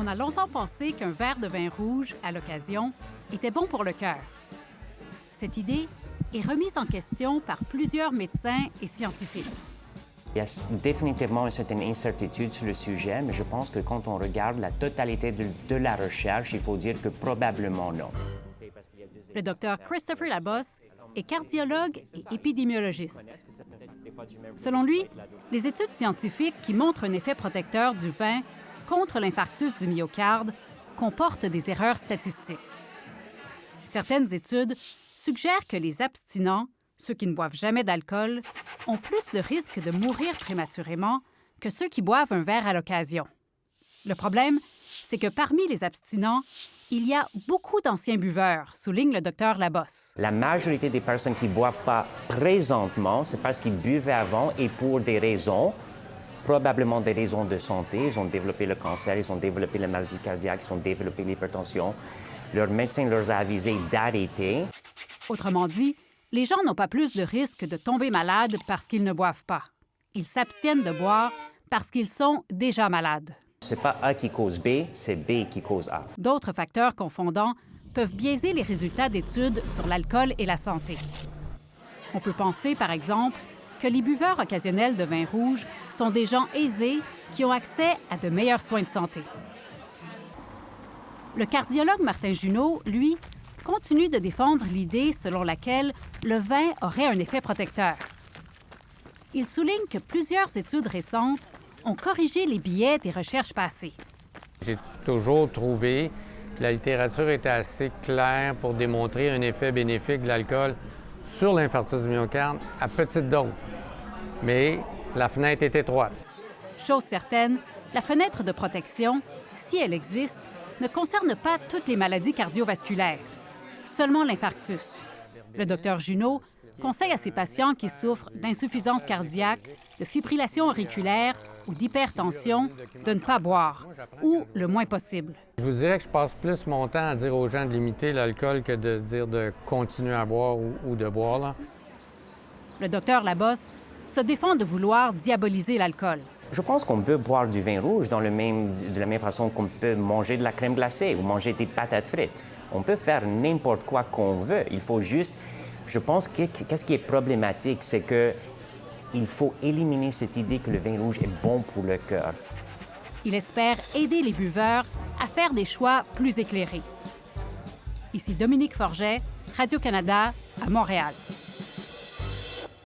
On a longtemps pensé qu'un verre de vin rouge, à l'occasion, était bon pour le cœur. Cette idée est remise en question par plusieurs médecins et scientifiques. Il y a définitivement une certaine incertitude sur le sujet, mais je pense que quand on regarde la totalité de la recherche, il faut dire que probablement non. Le docteur Christopher Labosse est cardiologue et épidémiologiste. Selon lui, les études scientifiques qui montrent un effet protecteur du vin contre l'infarctus du myocarde comportent des erreurs statistiques. Certaines études suggèrent que les abstinents, ceux qui ne boivent jamais d'alcool, ont plus de risques de mourir prématurément que ceux qui boivent un verre à l'occasion. Le problème, c'est que parmi les abstinents, il y a beaucoup d'anciens buveurs, souligne le docteur Labosse. La majorité des personnes qui ne boivent pas présentement, c'est parce qu'ils buvaient avant et pour des raisons, probablement des raisons de santé. Ils ont développé le cancer, ils ont développé la maladie cardiaque, ils ont développé l'hypertension. Leur médecin leur a avisé d'arrêter. Autrement dit, les gens n'ont pas plus de risque de tomber malades parce qu'ils ne boivent pas. Ils s'abstiennent de boire parce qu'ils sont déjà malades. C'est pas A qui cause B, c'est B qui cause A. D'autres facteurs confondants peuvent biaiser les résultats d'études sur l'alcool et la santé. On peut penser, par exemple, que les buveurs occasionnels de vin rouge sont des gens aisés qui ont accès à de meilleurs soins de santé. Le cardiologue Martin Junot, lui, continue de défendre l'idée selon laquelle le vin aurait un effet protecteur. Il souligne que plusieurs études récentes ont corrigé les biais des recherches passées. J'ai toujours trouvé que la littérature était assez claire pour démontrer un effet bénéfique de l'alcool sur l'infarctus du myocarde à petite dose. Mais la fenêtre est étroite. Chose certaine, la fenêtre de protection, si elle existe, ne concerne pas toutes les maladies cardiovasculaires, seulement l'infarctus. Le docteur Junot conseille à ses patients qui souffrent d'insuffisance cardiaque, de fibrillation auriculaire ou d'hypertension de ne pas boire, ou le moins possible. Je vous dirais que je passe plus mon temps à dire aux gens de limiter l'alcool que de dire de continuer à boire ou de boire, là. Le docteur Labosse se défend de vouloir diaboliser l'alcool. Je pense qu'on peut boire du vin rouge de la même façon qu'on peut manger de la crème glacée ou manger des patates frites. On peut faire n'importe quoi qu'on veut. Il faut juste... Je pense que qu'est-ce qui est problématique, c'est qu'il faut éliminer cette idée que le vin rouge est bon pour le cœur. Il espère aider les buveurs à faire des choix plus éclairés. Ici Dominique Forget, Radio-Canada, à Montréal.